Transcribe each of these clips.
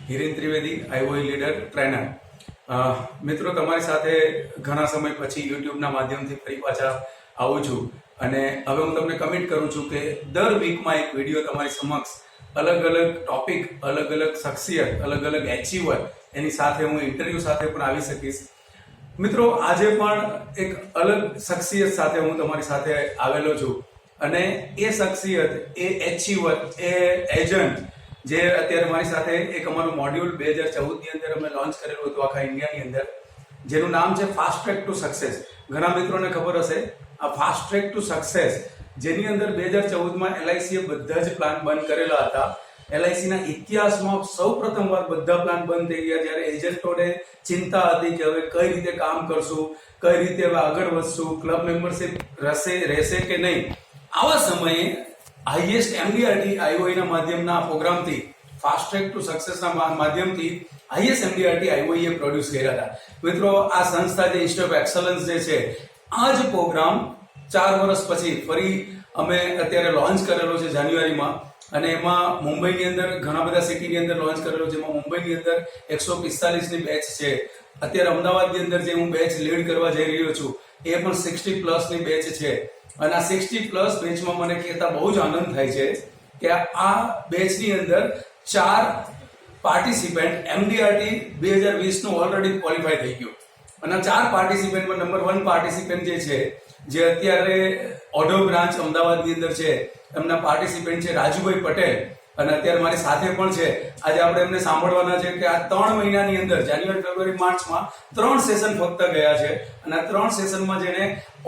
Hiren Trivedi, IOI leader trainer. મિત્રો, તમારી સાથે ઘણા સમય પછી યુટ્યુબના માધ્યમથી ફરી પાછા આવું છું અને હવે હું તમને કમિટ કરું છું કે દર વીકમાં એક વિડીયો તમારી સમક્ષ અલગ અલગ ટોપિક, અલગ અલગ શખ્સિયત, અલગ અલગ એચીવર એની સાથે હું ઇન્ટરવ્યુ સાથે પણ આવી શકીશ. મિત્રો, આજે પણ એક અલગ શખ્સિયત સાથે હું તમારી સાથે આવેલો છું અને એ શખ્સિયત, એ એચીવર, એ એજન્ટ જે અત્યારે મારી સાથે એક અમારું મોડ્યુલ 2014ની અંદર અમે લોન્ચ કરેલું હતું આખા ઇન્ડિયાની અંદર, જેનું નામ છે ફાસ્ટ ટ્રેક ટુ સક્સેસ. ઘણા મિત્રોને ખબર હશે આ ફાસ્ટ ટ્રેક ટુ સક્સેસ, જેની અંદર 2014માં LICએ બધા જ પ્લાન બંધ કરેલા હતા. LICના ઇતિહાસમાં સૌ પ્રથમવાર બધા પ્લાન બંધ થઈ ગયા, જ્યારે એજન્ટોને ચિંતા હતી કે હવે કઈ રીતે કામ કરશું, કઈ રીતે હવે આગળ વધશું, ક્લબ મેમ્બરશિપ રહેશે કે નહીં. આવા સમયે હાઈએસ્ટ MDRT IOIના માધ્યમના પ્રોગ્રામથી, ફાસ્ટ ટ્રેક ટુ સક્સેસના માધ્યમથી હાઈએસ્ટ MDRT IOIએ પ્રોડ્યુસ કર્યા હતા. મિત્રો, આ સંસ્થા જે ઇન્સ્ટિટ્યૂટ ઓફ એક્સલન્સ જે છે, આ જ પ્રોગ્રામ 4 વર્ષ પછી ફરી અમે અત્યારે લોન્ચ કરેલો છે જાન્યુઆરીમાં, અને એમાં મુંબઈની અંદર ઘણા બધા સિટીની અંદર લોન્ચ કરેલો છે. એમાં મુંબઈની અંદર 145ની બેચ છે. અત્યારે અમદાવાદની અંદર જે હું બેચ લીડ કરવા જઈ રહ્યો છું એ પણ 60+ બેચ છે. અને આ 60+ બેચમાં મને કહેતા બહુ જ આનંદ થાય છે કે આ બેચની અંદર 4 પાર્ટિસિપન્ટ MDRT 2020નું ઓલરેડી ક્વોલિફાય થઈ ગયું. અને 4 પાર્ટિસિપન્ટમાં નંબર 1 પાર્ટિસિપન્ટ જે છે, જે અત્યારે ઓઢવ બ્રાન્ચ અમદાવાદની અંદર છે, એમના પાર્ટિસિપન્ટ છે રાજુભાઈ પટેલ, અને અત્યારે મારી સાથે પણ છે. આજે આપણે એમને સાંભળવાના છે કે આ 3 મહિનાની અંદર જાન્યુઆરી, ફેબ્રુઆરી, માર્ચમાં 3 સેશન ફક્ત ગયા છે, અને આ 3 સેશનમાં જેને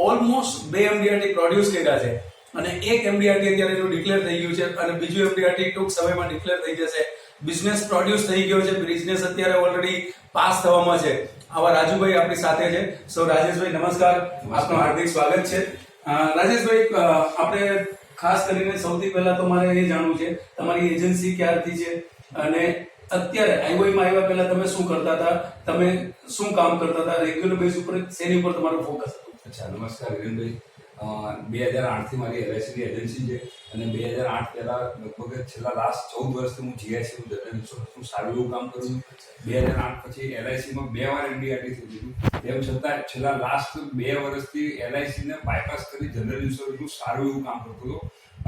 ઓલમોસ્ટ 2 MDRT પ્રોડ્યુસ કર્યા છે, અને 1 MDRT અત્યારે જો ડિક્લેર થઈ ગયું છે, અને બીજું MDRT ટૂંક સમયમાં ડિક્લેર થઈ જશે. બિઝનેસ પ્રોડ્યુસ થઈ ગયો છે, બિઝનેસ અત્યારે ઓલરેડી પાસ થવામાં છે. આવા રાજુભાઈ આપણી સાથે છે. સો રાજેશભાઈ, નમસ્કાર, આપનું હાર્દિક સ્વાગત છે. રાજેશભાઈ, આપણે ખાસ કરીને સૌથી પહેલા તો મારે એ જાણવું છે તમારી એજન્સી ક્યારથી છે, અને અત્યારે આઈઓઈમાં આવ્યા પહેલા તમે શું કરતા હતા, તમે શું કામ કરતા હતા, રેગ્યુલર બેઝ ઉપર શેની ઉપર તમારું ફોકસ હતું? અચ્છા, નમસ્કાર હિરેનભાઈ. 2008થી મારી LICની એજન્સી છે, અને 2008 પહેલા લગભગ છેલ્લા લાસ્ટ 14 વર્ષથી હું GIC જનરલ ઇન્સ્યોરન્સનું સારું એવું કામ કરું છું. 2008 પછી LICમાં 2 વાર MDRT થઈ ગયું. તેમ છતાં છેલ્લા લાસ્ટ 2 વર્ષથી LICને બાયપાસ કરી જનરલ ઇન્સ્યોરન્સનું સારું એવું કામ કરતો હતો.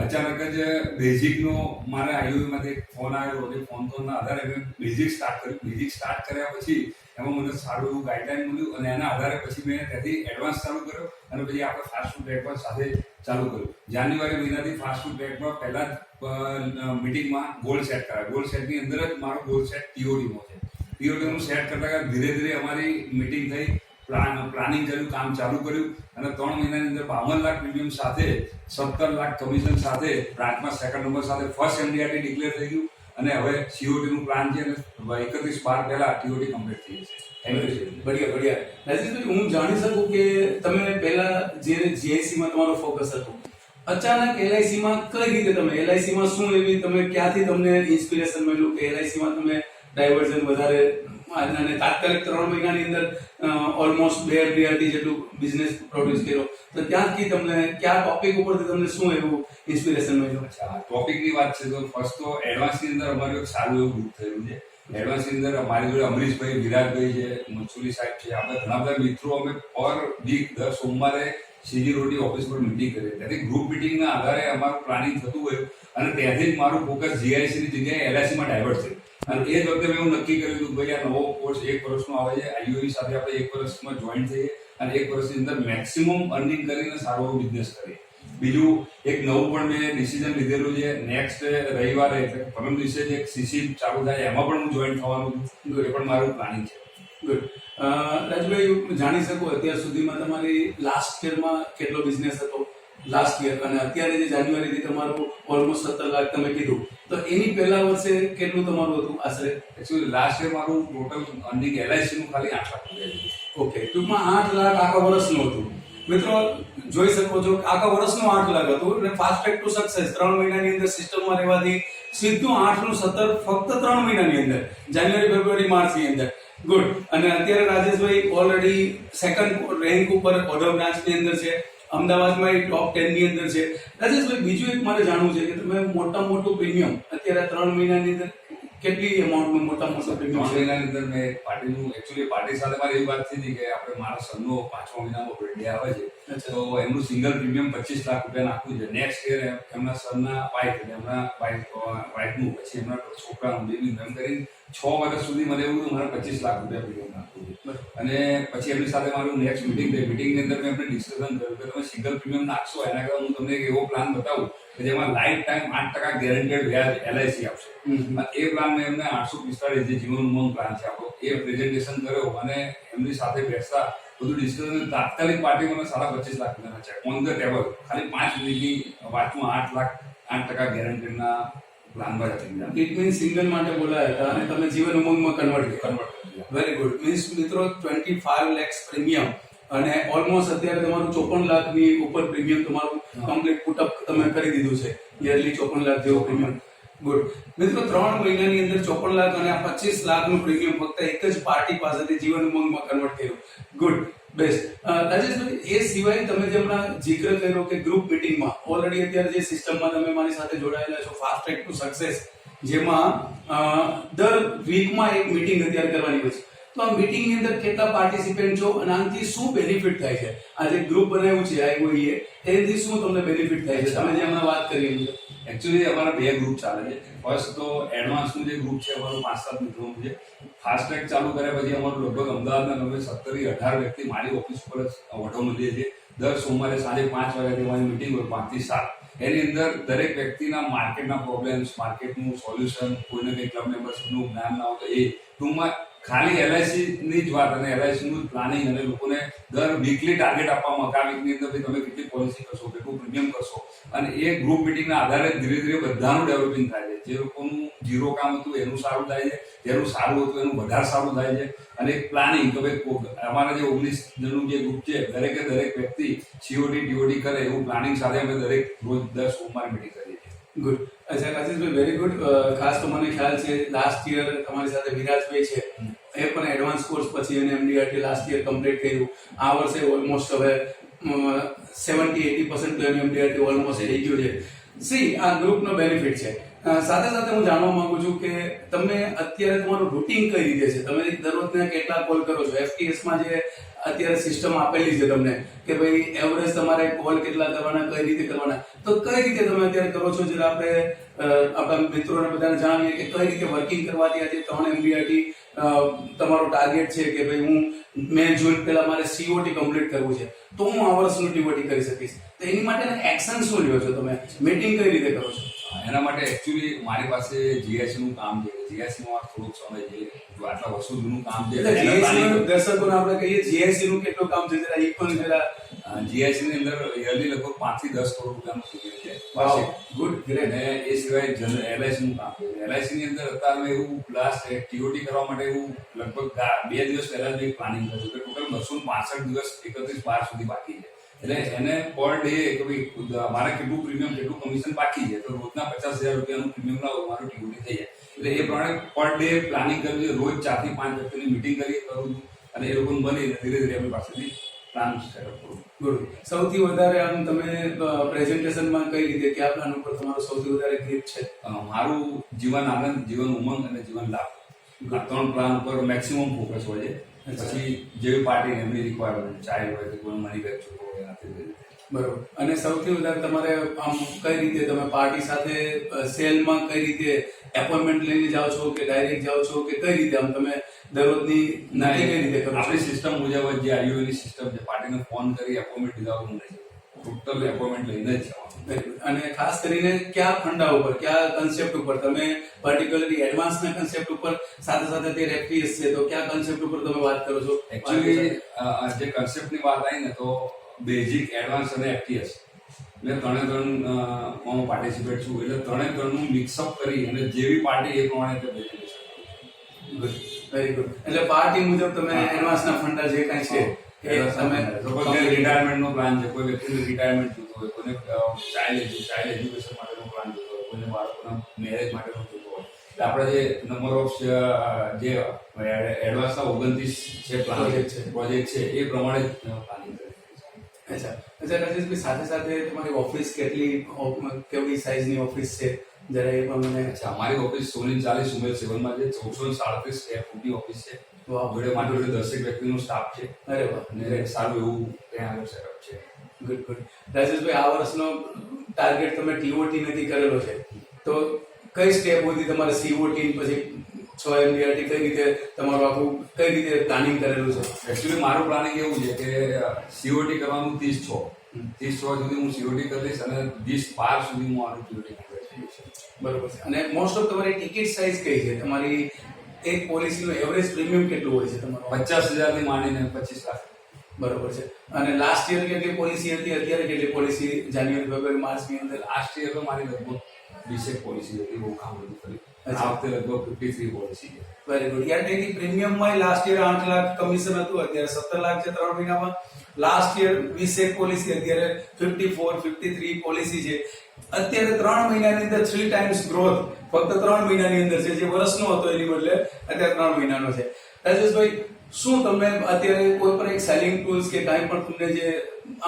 અચાનક જ બેઝિકનો મારે IOIમાંથી ફોન આવ્યો, એ ફોનના આધારે મેં બેઝિક સ્ટાર્ટ કર્યું. બેઝિક સ્ટાર્ટ કર્યા પછી એમાં મને સારું એવું ગાઈડલાઈન મળ્યું, અને એના આધારે પછી મેં ત્યાંથી એડવાન્સ ચાલુ કર્યો, અને પછી આપણે ફાસ્ટ ફૂડ ટ્રેકમાં સાથે ચાલુ કર્યું. જાન્યુઆરી મહિનાથી ફાસ્ટ ફૂડ ટ્રેકમાં પહેલા જ મિટિંગમાં ગોલ સેટ કરાય. ગોલ સેટની અંદર જ મારો ગોલ સેટ TODમાં છે. TODનું સેટ કરતા ધીરે ધીરે અમારી મિટિંગ થઈ, પ્લાનિંગ કર્યું, કામ ચાલુ કર્યું, અને 3 મહિનાની અંદર 52 લાખ પ્રીમિયમ સાથે 17 લાખ કમિશન સાથે બ્રાન્ચમાં સેકન્ડ નંબર સાથે ફર્સ્ટ MDRT ડિક્લેર થઈ ગયું, અને હવે COTનું પ્લાન છે, અને 31/12 પહેલા TOD કમ્પ્લીટ થઈ જશે. Thank you. બઢિયા બઢિયા. રાજેશભાઈ, હું જાણી શકું કે તમે પહેલા જે GICમાં તમારું ફોકસ હતું, અચાનક LICમાં કઈ રીતે તમે LICમાં શું એવી તમે ક્યાંથી તમને ઇન્સ્પિરેશન મળ્યું કે LICમાં તમે ડાયવર્ઝન વધારે, અને તાત્કાલિક 3 મહિનાની અંદર ઓલમોસ્ટ 2 MDRT જેટલું બિઝનેસ પ્રોડ્યુસ કર્યો, તો ત્યાંથી તમને કયા ટોપિક ઉપરથી તમને શું એવું ઇન્સ્પિરેશન મળ્યું? અચ્છા, ટોપિકની વાત છે તો ફર્સ્ટ તો એડવાન્સની અંદર અમારું એક સારું એવું ગ્રુપ થયેલું છે. એડવાન્સની અંદર અમારી જોડે અમરીશભાઈ, વિરાટભાઈ છે, મનસુરી સાહેબ છે, આપણે ઘણા બધા મિત્રો અમે પર વીક દર સોમવારે સીજી રોટી ઓફિસ પર મિટિંગ કરીએ. ત્યાંથી ગ્રુપ મિટિંગના આધારે અમારું પ્લાનિંગ થતું હોય, અને ત્યાંથી જ મારું ફોકસ GICની જગ્યાએ LICમાં ડાયવર્ટ છે. અને એ જ વખતે મેં એવું નક્કી કર્યું હતું કે ભાઈ આ નવો કોર્સ 1 વર્ષનો આવે છે, IOI સાથે આપણે 1 વર્ષમાં જોઈન થઈએ, અને 1 વર્ષની અંદર મેક્સિમમ અર્નિંગ કરીને સારો એવો બિઝનેસ કરીએ. બીજું એક નવું પણ મેં ડિસિઝન લીધેલું છે, નેક્સ્ટ રવિવારે એટલે પરમ દિવસે જે CC ચાલુ થાય એમાં પણ હું જોઈન થવાનું છું. એ પણ મારું પ્લાનિંગ છે. ગુડ. રાજભાઈ, જાણી શકું અત્યાર સુધીમાં તમારી લાસ્ટ યરમાં કેટલો બિઝનેસ હતો લાસ્ટ યર, અને અત્યારે જે જાન્યુઆરીથી તમારું ઓલમોસ્ટ 17 લાખ તમે કીધું, તો એની પહેલા વર્ષે કેટલું તમારું હતું આશરે? એકચ્યુઅલી લાસ્ટ યર મારું ટોટલ અર્નિંગ LICનું ખાલી 8 લાખ. ઓકે, ટૂંકમાં 8 લાખ આખા વર્ષનું હતું. મિત્રો, જોઈ શકો છો આખા વર્ષનું 8 લાખ હતું, અને ફાસ્ટ ટ્રેક ટુ સક્સેસ 3 મહિનાની અંદર સિસ્ટમમાં રહેવાથી સીધું 8નું 17 ફક્ત 3 મહિનાની અંદર, જાન્યુઆરી, ફેબ્રુઆરી, માર્ચની અંદર. ગુડ. અને અત્યારે રાજેશભાઈ ઓલરેડી સેકન્ડ રેન્ક ઉપર ઓઢવ બ્રાન્ચની અંદર છે, અમદાવાદમાં એ ટોપ 10 ની અંદર છે. રાજેશભાઈ, બીજું એક મારે જાણવું છે કે તમે મોટું પ્રીમિયમ અત્યારે 3 મહિનાની અંદર કેટલી અમાઉન્ટનું મોટા મોટા પ્રીમિયમ 3 છે? મહિનાની અંદર મેં પાર્ટીનું એકચ્યુઅલી પાર્ટી સાથે મારી એવી વાત થઈ હતી કે આપણે મારા સનનો 5મા મહિનામાં બર્થડે આવે છે, તો એમનું સિંગલ પ્રીમિયમ 25 લાખ રૂપિયા નાખવું છે. નેક્સ્ટ યર એમના સનના વાઇફ એટલે એમના વાઇફનું પછી એમના છોકરાનું બેબી એમ કરીને 6 વર્ષ સુધી મને એવું મારે 25 લાખ રૂપિયા પ્રીમિયમ નાખવું છે. અને પછી એમની સાથે મારું નેક્સ્ટ મિટિંગ થઈ. મિટિંગની અંદર મેં એમને ડિસ્કશન કર્યું કે તમે સિંગલ પ્રીમિયમ નાખશો એના કરતાં હું તમને એક એવો પ્લાન બતાવું કે જેમાં લાઈફ ટાઈમ 8% ગેરંટેડ વ્યાજ LIC આપશે. એ પ્લાન મેં એમને 845 જે જીવન ઉમંગ પ્લાન છે આપણો એ પ્રેઝન્ટેશન કર્યો અને એમની સાથે બેસતા બધું ડિસ્કશન તાત્કાલિક પાર્ટી મને 25.5 લાખ રૂપિયાના ચેક ઓન ધ ટેબલ ખાલી 5 મિનિટની વાતમાં 8% ગેરંટેડના પ્લાનમાં જ હતી. ઇટ મીન્સ સિંગલ માટે બોલાયા હતા અને તમે જીવન ઉમંગમાં કન્વર્ટ કર્યા. Very good. મીન્સ મિત્રો 25 lakhs પ્રીમિયમ અને ઓલમોસ્ટ અત્યારે તમારું 54 લાખની ઉપર પ્રીમિયમ તમારું કમ્પ્લીટ પુટઅપ તમે કરી દીધું છે. યરલી 54 લાખ જેવું પ્રીમિયમ. ગુડ. મિત્રો 3 મહિનાની અંદર 54 લાખ અને 25 લાખનું પ્રીમિયમ ફક્ત એક જ પાર્ટી પાસેથી જીવન ઉમંગમાં કન્વર્ટ કર્યું. ગુડ. બેસ્ટ. રાજેશભાઈ, એ સિવાય તમે જે હમણાં જિક્ર કર્યો કે ગ્રુપ મિટિંગમાં ઓલરેડી અત્યારે જે સિસ્ટમમાં તમે મારી સાથે જોડાયેલા છો ફાસ્ટ ટ્રેક ટુ સક્સેસ, જેમાં દર વીકમાં એક મિટિંગ અત્યારે કરવાની હોય છે, તો આ મિટિંગની અંદર કેટલા પાર્ટિસિપન્ટ છો અને આનાથી શું બેનિફિટ થાય છે? આ જે ગ્રુપ બનાવ્યું છે આઈઓઈએ એનાથી શું તમને બેનિફિટ થાય છે? તમે જે હમણાં વાત કરી એમ. એકચ્યુઅલી અમારા 2 ગ્રુપ ચાલે છે. ફર્સ્ટ તો એડવાન્સનું જે ગ્રુપ છે અમારું 5-7 મિત્રોનું છે. ફાસ્ટ ટ્રેક ચાલુ કર્યા પછી અમારું લગભગ અમદાવાદના 17-18 વ્યક્તિ મારી ઓફિસ પર જ વઢો મળીએ છીએ. દર સોમવારે સાંજે 5 વાગ્યાથી અમારી મિટિંગ હોય 5 થી 7. એની અંદર દરેક વ્યક્તિના માર્કેટના પ્રોબ્લેમ્સ, માર્કેટનું સોલ્યુશન, કોઈને કંઈ ક્લબ મેમ્બરશીપનું જ્ઞાન ના હોય તો એ ટૂંકમાં ખાલી LIC ની જ વાત અને LIC નું જ પ્લાનિંગ અને લોકોને દર વીકલી ટાર્ગેટ આપવામાં કે આ વીકની અંદર તમે કેટલી પોલિસી કરશો, કેટલું પ્રીમિયમ કરશો, અને એ ગ્રુપ મિટિંગના આધારે ધીરે ધીરે બધાનું ડેવલપિંગ થાય છે. જે લોકોનું ઝીરો કામ હતું એનું સારું થાય છે, જેનું સારું હતું એનું વધારે સારું થાય છે. અને એક પ્લાનિંગ કે ભાઈ અમારા જે 19 જણનું જે ગ્રુપ છે દરેકે દરેક વ્યક્તિ COD TOD કરે એવું પ્લાનિંગ સાથે અમે દરેક રોજ 10 સોમવારે મિટિંગ કરીએ છીએ. ગુડ. અચ્છા રાજેશભાઈ, વેરી ગુડ. ખાસ તો મને ખ્યાલ છે લાસ્ટ યર તમારી સાથે વિરાજભાઈ છે, એ પણ એડવાન્સ કોર્સ પછી એને MDRT લાસ્ટ યર કમ્પ્લીટ કર્યું. આ વર્ષે ઓલમોસ્ટ હવે 70-80% તો એનું MDRT ઓલમોસ્ટ થઈ ગયું છે. સી આ ગ્રુપનો બેનિફિટ છે. સાથે સાથે હું જાણવા માંગુ છું કે તમે અત્યારે તમારું રૂટીન કઈ રીતે છે? તમે દરરોજના કેટલા કોલ કરો છો? FTS માં જે અત્યારે સિસ્ટમ આપેલી છે તમને કે ભાઈ એવરેજ તમારે કોલ કેટલા કરવાના, કઈ રીતે કરવાના, તો કઈ રીતે તમે અત્યારે કરો છો? જરા આપણે આપણા મિત્રોને બધાને જણાવીએ કે કઈ રીતે વર્કિંગ કરવાથી આજે 3 MDRT તમારો ટાર્ગેટ છે કે ભાઈ હું મે જૂન પહેલા મારે COT કમ્પ્લીટ કરવું છે તો હું આ વર્ષનું TOT કરી શકીશ. તો એની માટે એક્શન શું લ્યો છો તમે? મીટિંગ કઈ રીતે કરો છો? એના માટે એકચ્યુઅલી મારી પાસે GIC નું કામ છે. GIC માં થોડુંક સમય છે, જો આટલા વર્ષો જૂનું કામ છે. દર્શકોને આપણે કહીએ GIC નું કેટલું કામ છે જરા એ પણ જરા. GIC ની અંદર યરલી લગભગ 5 થી 10 કરોડ રૂપિયાનું પ્રીમિયમ છે. ગુડ. ગ્રેટ. અને એ સિવાય LIC નું કામ છે. LIC ની અંદર અત્યારે એવું લાસ્ટ TOT કરવા માટે એવું લગભગ 2 દિવસ પહેલા જ પ્લાનિંગ કર્યું કે ટોટલ 265 દિવસ 31/12 સુધી બાકી છે. એટલે એને પર ડે કે ભાઈ મારે કેટલું પ્રીમિયમ, કેટલું કમિશન બાકી છે, તો રોજના 50,000 રૂપિયાનું પ્રીમિયમ લાવો મારું TOT થઈ જાય. એટલે એ પ્રમાણે પર ડે પ્લાનિંગ કર્યું છે. રોજ 4 થી 5 વ્યક્તિની મિટિંગ કરું છું અને એ લોકોને બની ધીરે ધીરે એમની પાસેથી પ્લાન સેટઅપ કરું. ગુડ. સૌથી વધારે આમ તમે પ્રેઝન્ટેશનમાં કઈ રીતે કયા પ્લાન ઉપર તમારો સૌથી વધારે ગ્રીપ છે? મારું જીવન આનંદ, જીવન ઉમંગ અને જીવન લાભ આ 3 પ્લાન ઉપર મેક્સિમમ ફોકસ હોય છે. પછી જેવી પાર્ટી એમની રિક્વાયરમેન્ટ, ચાહે હોય કે કોઈ મની બેક ચૂકવો હોય એનાથી. બરોબર. અને સૌથી વધારે તમારે આમ કઈ રીતે તમે પાર્ટી સાથે સેલમાં કઈ રીતે એપોઇન્ટમેન્ટ લઈને જાઓ છો કે ડાયરેક્ટ જાઓ છો કે કઈ રીતે આમ તમે દરરોજની નક્કી કઈ રીતે કરો છો? આપણી સિસ્ટમ મુજબ જે આઈઓની સિસ્ટમ છે, પાર્ટીને ફોન કરી એપોઇન્ટમેન્ટ લીધા નહીં, ટોટલ એપોઇન્ટમેન્ટ લઈને જ જવાનું. અને ખાસ કરીને કયા ફંડા ઉપર, કયા કન્સેપ્ટ ઉપર તમે પર્ટિક્યુલરલી એડવાન્સના કન્સેપ્ટ ઉપર, સાથે સાથે તે FTS છે તો કયા કન્સેપ્ટ ઉપર તમે વાત કરો છો? એકચ્યુઅલી જે કન્સેપ્ટની વાત આવી ને તો બેઝિક, એડવાન્સ અને FTS એટલે 3 હું પાર્ટિસિપેટ છું. એટલે 3નું મિક્સઅપ કરી અને જેવી પાર્ટી એ પ્રમાણે તે પ્રેઝન્ટેશન. ગુડ. Very good. એટલે પાર્ટી મુજબ તમે એડવાન્સના ફંડા જે કાંઈ છે રિટાયરમેન્ટનો પ્લાન છે, કોઈ વ્યક્તિને રિટાયરમેન્ટ જોતો હોય, કોઈને ચાઇલ્ડ એજ્યુકેશન માટેનો પ્લાન જોતો હોય, કોઈને બાળકોના મેરેજ માટેનો જોતો હોય. એટલે આપણે જે નંબર ઓફ જે એડવાન્સના 29 છે પ્રોજેક્ટ છે એ પ્રમાણે પ્લાનિંગ કરીએ. અચ્છા રાજેશભાઈ, સાથે સાથે તમારી ઓફિસ કેવડી સાઇઝની ઓફિસ છે? જરા એ પણ મને અચ્છા, અમારી ઓફિસ 1640 ઉમેર 7 માં છે. 437 સ્ક્વેર ફૂટની ઓફિસ છે. વાહ. જોડે મારી જોડે 10 વ્યક્તિનો સ્ટાફ છે અરે વાહ. અને સારું એવું ત્યાં આગળ સેટઅપ છે. Good good. રાજેશભાઈ, આ વર્ષનો ટાર્ગેટ તમે ટીઓટી નથી કરેલો છે, તો કઈ સ્ટેપ હતી તમારે સીઓટી પછી 6 MDRT કઈ રીતે તમારું આખું કઈ રીતે પ્લાનિંગ કરેલું છે? એકચ્યુઅલી મારું પ્લાનિંગ એવું છે કે સીઓટી કરવાનું 30/6 સુધી હું સીઓટી કરીશ અને 20/12 સુધી હું આનું સીઓટી કમ્પ્લીટ થઈ જશે. બરોબર છે. અને મોસ્ટ ઓફ તમારી ટિકિટ સાઇઝ કઈ છે? તમારી એક પોલિસીનું એવરેજ પ્રીમિયમ કેટલું હોય છે તમારું? 50,000 થી માંડીને 25 લાખ. બરોબર છે. અને લાસ્ટ યર કેટલી પોલિસી હતી, અત્યારે કેટલી પોલિસી જાન્યુઆરી ફેબ્રુઆરી માર્ચની અંદર? લાસ્ટ યર તો મારી લગભગ 20 પોલિસી હતી, બહુ કામ બધું કરી. આ વખતે લગભગ 53 પોલિસી છે. Very good. યાર તેથી પ્રીમિયમમાં લાસ્ટ યર 8 લાખ કમિશન હતું, અત્યારે 17 લાખ છે 3 મહિનામાં. લાસ્ટ યર 20 પોલિસી, અત્યારે 54 53 પોલિસી છે. અત્યારે 3 મહિનાની અંદર 3 ટાઈમ્સ ગ્રોથ ફક્ત 3 મહિનાની અંદર છે, જે વર્ષનો હતો એની બદલે અત્યારે 3 મહિનાનો છે. રાજેશભાઈ, શું તમે અત્યારે કોઈ પણ એક સેલિંગ ટૂલ્સ કે કાંઈ પણ તમને જે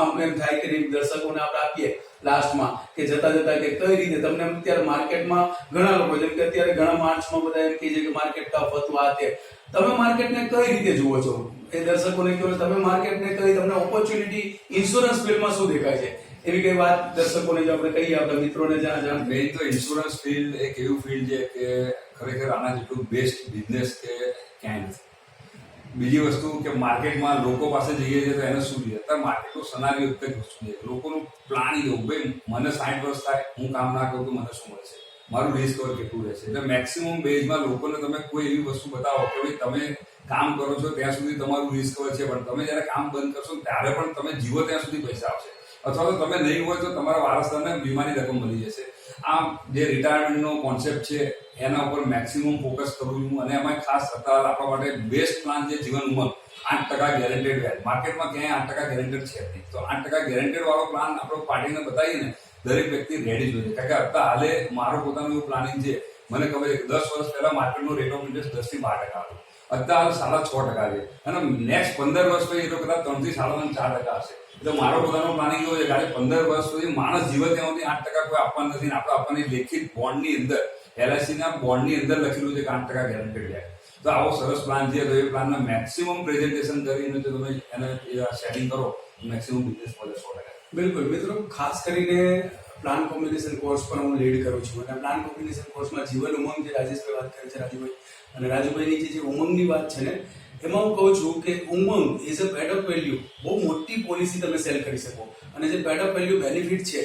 આમ એમ થાય કે દર્શકોને આપણે આપીએ લાસ્ટમાં કે જતા જતા કે કઈ રીતે તમને અત્યારે માર્કેટમાં ઘણા લોકો જેમ કે અત્યારે ઘણા માર્ચમાં બધા એમ કહે છે કે માર્કેટ ટફ હતું આ તે, તમે માર્કેટને કઈ રીતે જુઓ છો? એ દર્શકોને કહો તમે માર્કેટને કઈ તમને ઓપોર્ચ્યુનિટી ઇન્સ્યોરન્સ ફિલ્ડમાં શું દેખાય છે એવી કઈ વાત દર્શકોને જો આપણે કહીએ, આપણા મિત્રોને જાણ. મેઇન તો ઇન્સ્યોરન્સ ફિલ્ડ એક એવું ફિલ્ડ છે કે ખરેખર આના જેટલું બેસ્ટ બિઝનેસ કે ક્યાંય નથી. બીજી વસ્તુ કે માર્કેટમાં લોકો પાસે જઈએ છીએ તો એને શું જોઈએ? અત્યારે માર્કેટનો સનારી એક જ વસ્તુ છે, લોકોનું પ્લાનિંગ એવું, ભાઈ મને 60 વર્ષ થાય, હું કામ ના કરું તો મને શું મળશે, મારું રિસ્ક કવર કેટલું રહેશે. એટલે મેક્સિમમ બેઝમાં લોકોને તમે કોઈ એવી વસ્તુ બતાવો કે ભાઈ તમે કામ કરો છો ત્યાં સુધી તમારું રિસ્ક કવર છે, પણ તમે જ્યારે કામ બંધ કરશો ત્યારે પણ તમે જીવો ત્યાં સુધી પૈસા આવશે, અથવા તો તમે નહીં હોય તો તમારા વારસદારને વીમાની રકમ મળી જશે. આ જે રિટાયરમેન્ટનો કોન્સેપ્ટ છે એના ઉપર મેક્સિમમ ફોકસ કરું છું. અને એમાં ખાસ અત્યારે આપણા માટે બેસ્ટ પ્લાન છે જીવન ઉમંગ. 8% ગેરંટેડ વ્યાજ. માર્કેટમાં ક્યાંય 8% ગેરંટેડ છે નહીં, તો 8% ગેરંટેડ વાળો પ્લાન આપણે પાર્ટીને બતાવીએ ને દરેક વ્યક્તિ રેડી જોઈએ. કારણ કે અત્યારે હાલે મારું પોતાનું એવું પ્લાનિંગ છે, મને ખબર છે કે 10 વર્ષ પહેલા માર્કેટનો રેટ ઓફ ઇન્ટરેસ્ટ 10 થી 12% હતો, અત્યારે 6.5% છે, અને નેક્સ્ટ 15 વર્ષ પછી એ તો કદાચ 3 થી 4.5% હશે. એટલે મારો પોતાનો પ્લાનિંગ એવો છે કે 15 વર્ષ સુધી માણસ જીવે ત્યાં સુધી 8% કોઈ આપવાનું નથી. આપણે આપવાની લેખિત બોન્ડની અંદર, LIC ના બોન્ડની અંદર લખેલું છે કે 8% ગેરંટેડ વ્યાજ. તો આવો સરસ પ્લાન છે, તો એ પ્લાનના મેક્સિમમ પ્રેઝન્ટેશન કરીને જો તમે એને સેટિંગ કરો મેક્સિમમ બિઝનેસ મળે 100%. બિલકુલ મિત્રો, ખાસ કરીને પ્લાન કોમ્બિનેશન કોર્સ પણ હું લીડ કરું છું, અને પ્લાન કોમ્બિનેશન કોર્સમાં જીવન ઉમંગ જે રાજેશભાઈ વાત કરે છે રાજુભાઈ, અને રાજુભાઈની જે ઉમંગની વાત છે ને, એમાં હું કહું છું કે Umang is a pad of value. બહુ મોટી પોલિસી તમે સેલ કરી શકો, અને જે પેડ ઓફ વેલ્યુ બેનિફિટ છે,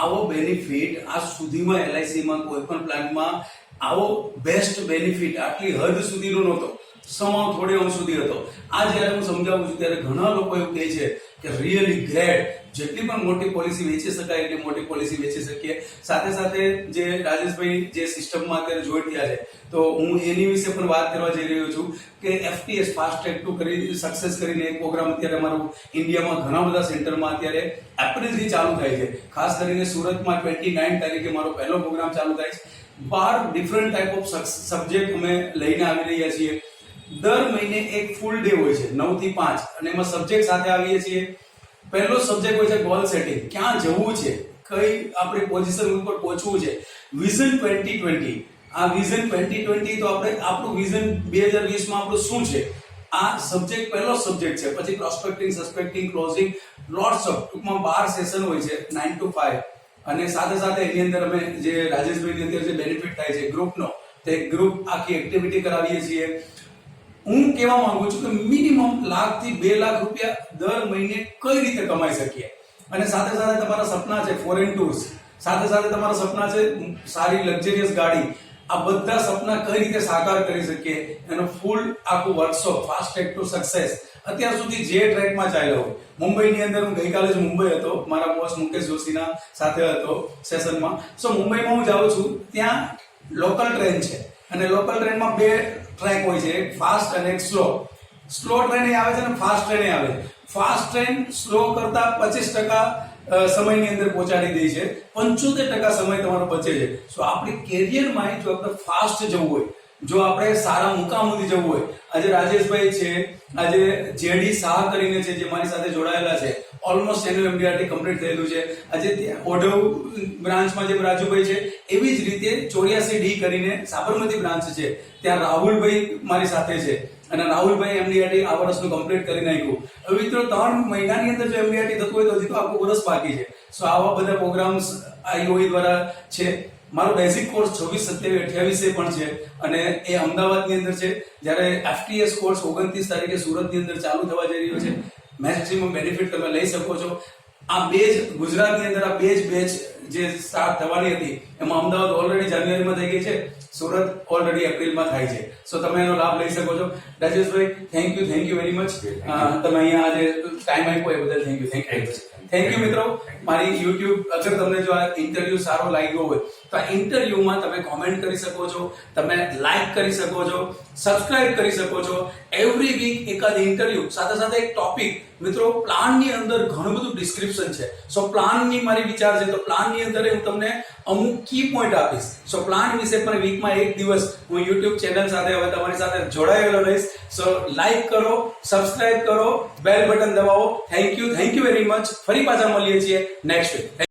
આવો બેનિફિટ આજ સુધીમાં LICમાં કોઈ પણ પ્લાનમાં આવો બેસ્ટ બેનિફિટ આટલી હદ સુધીનો નહોતો, સમાવ થોડે અંશ સુધી હતો. આ જ્યારે હું સમજાવું છું ત્યારે ઘણા લોકો એવું કહે છે કે રિયલી ગ્રેટ, જેટલી પણ મોટી પોલિસી વેચી શકાય એટલી મોટી પોલિસી વેચી શકીએ. સાથે સાથે જે રાજેશભાઈ જે સિસ્ટમમાં અત્યારે જોઈન્ટ થયા છે, તો હું એની વિશે પણ વાત કરવા જઈ રહ્યો છું કે FTS ફાસ્ટ ટ્રેક ટુ કરી સક્સેસ કરીને એક પ્રોગ્રામ અત્યારે અમારું ઇન્ડિયામાં ઘણા બધા સેન્ટરમાં અત્યારે એપ્રિલથી ચાલુ થાય છે. ખાસ કરીને સુરતમાં 29 તારીખે મારો પહેલો પ્રોગ્રામ ચાલુ થાય છે. 12 ડિફરન્ટ ટાઈપ ઓફ સબ્જેક્ટ અમે લઈને આવી રહ્યા છીએ. દર મહિને એક ફૂલ ડે હોય છે 9 થી 5, અને એમાં સબ્જેક્ટ સાથે આવીએ છીએ. પહેલો સબ્જેક્ટ હોય છે ગોલ સેટિંગ, ક્યાં જવું છે, કઈ આપણે પોઝિશન ઉપર પહોંચવું છે, વિઝન 2020. આ વિઝન 2020 તો આપણે આપણું વિઝન 2020 માં આપણું શું છે, આ સબ્જેક્ટ પહેલો સબ્જેક્ટ છે. પછી પ્રોસ્પેક્ટિંગ, સસ્પેક્ટિંગ, ક્લોઝિંગ, લોટ્સ ઓફ, ટૂંકમાં 12 સેશન હોય છે 9 to 5. અને સાથે સાથે એની અંદર અમે જે રાજેશભાઈની અંદર જે બેનિફિટ થાય છે ગ્રુપનો, તે ગ્રુપ આખી એક્ટિવિટી કરાવીએ છીએ. હું કહેવા માંગુ છું કે મિનિમમ લાખ થી 2 લાખ રૂપિયા દર મહિને કઈ રીતે કમાઈ શકીએ. અને સાથે સાથે તમારા સપના છે ફોરેન ટૂર્સ, સાથે સાથે તમારા સપના છે સારી લક્ઝરિયસ ગાડી, આ બધા સપના કઈ રીતે સાકાર કરી શકીએ એનો ફૂલ આખું workshop fast track to success અત્યાર સુધી જે ટ્રેકમાં ચાલ્યો હોય. મુંબઈની અંદર હું ગઈકાલે જ મુંબઈ હતો, મારા બોસ મુકેશ જોશીના સાથે હતો સેશનમાં. સો મુંબઈમાં હું જાઉં છું, ત્યાં લોકલ ટ્રેન છે, અને લોકલ ટ્રેનમાં 2 ટ્રેક હોય છે, એક ફાસ્ટ અને એક સ્લો. સ્લો ટ્રેન આવે છે અને ફાસ્ટ ટ્રેન આવે છે. ફાસ્ટ ટ્રેન સ્લો કરતા 25% સમયની અંદર પહોંચાડી દે છે, 75% સમય તમારો બચે છે. સો આપણી કેરિયરમાં જો આપણે ફાસ્ટ જવું હોય જો આપણે સારા મુકામ સુધી જવું હોય, આજે રાજેશભાઈ છે, આજે જેડી શાહ કરીને છે જે મારી સાથે જોડાયેલા છે, ઓલમોસ્ટ એનું MDRT કમ્પ્લીટ થયેલું છે. આજે ઓઢવ બ્રાન્ચમાં જેમ રાજુભાઈ છે, એવી જ રીતે 84D કરીને સાબરમતી બ્રાન્ચ છે, ત્યાં રાહુલભાઈ મારી સાથે છે અને રાહુલભાઈ MDRT આ વર્ષનું કમ્પ્લીટ કરી નાખ્યું. હવે મિત્રો 3 મહિનાની અંદર જો MDRT થતું હોય તો હજી તો આખું વર્ષ બાકી છે. સો આવા બધા પ્રોગ્રામ્સ IOE દ્વારા છે. મારો બેઝિક કોર્સ 26, 27, 28 પણ છે અને એ અમદાવાદની અંદર છે. જ્યારે FTS કોર્સ 29 તારીખે સુરતની અંદર ચાલુ થવા જઈ રહ્યો છે. મેક્સિમમ બેનિફિટ તમે લઈ શકો છો. આ બે જ ગુજરાતની અંદર આ બે જ બેચ જે સ્ટાર્ટ થવાની હતી એમાં અમદાવાદ ઓલરેડી જાન્યુઆરીમાં થઈ ગઈ છે, સુરત ઓલરેડી એપ્રિલમાં થાય છે. સો તમે એનો લાભ લઈ શકો છો. Rajeshbhai, thank you very much. તમે અહીંયા આજે ટાઈમ આપ્યો એ બદલ થેન્ક યુ મિત્રો. મારી YouTube અગર તમને જો આ ઇન્ટરવ્યુ સારો લાગ્યો હોય તો આ ઇન્ટરવ્યુમાં તમે કોમેન્ટ કરી શકો છો, તમે લાઈક કરી શકો છો, સબસ્ક્રાઇબ કરી શકો છો. એવરી વીક એકાદ ઇન્ટરવ્યુ સાથે સાથે એક ટોપિક. મિત્રો, પ્લાનની અંદર ઘણું બધું ડિસ્ક્રિપ્શન છે. સો પ્લાનની મારી વિચાર છે તો પ્લાનની અંદર હું તમને અમુક કી પોઈન્ટ આપીશ. સો પ્લાન વિશે પણ વીકમાં એક દિવસ હું YouTube ચેનલ સાથે હવે તમારી સાથે જોડાયેલો રહીશ. સો લાઈક કરો, સબસ્ક્રાઇબ કરો, બેલ બટન દબાવો. Thank you very much. ફરી પાછા મળીએ છીએ નેક્સ્ટ વીક.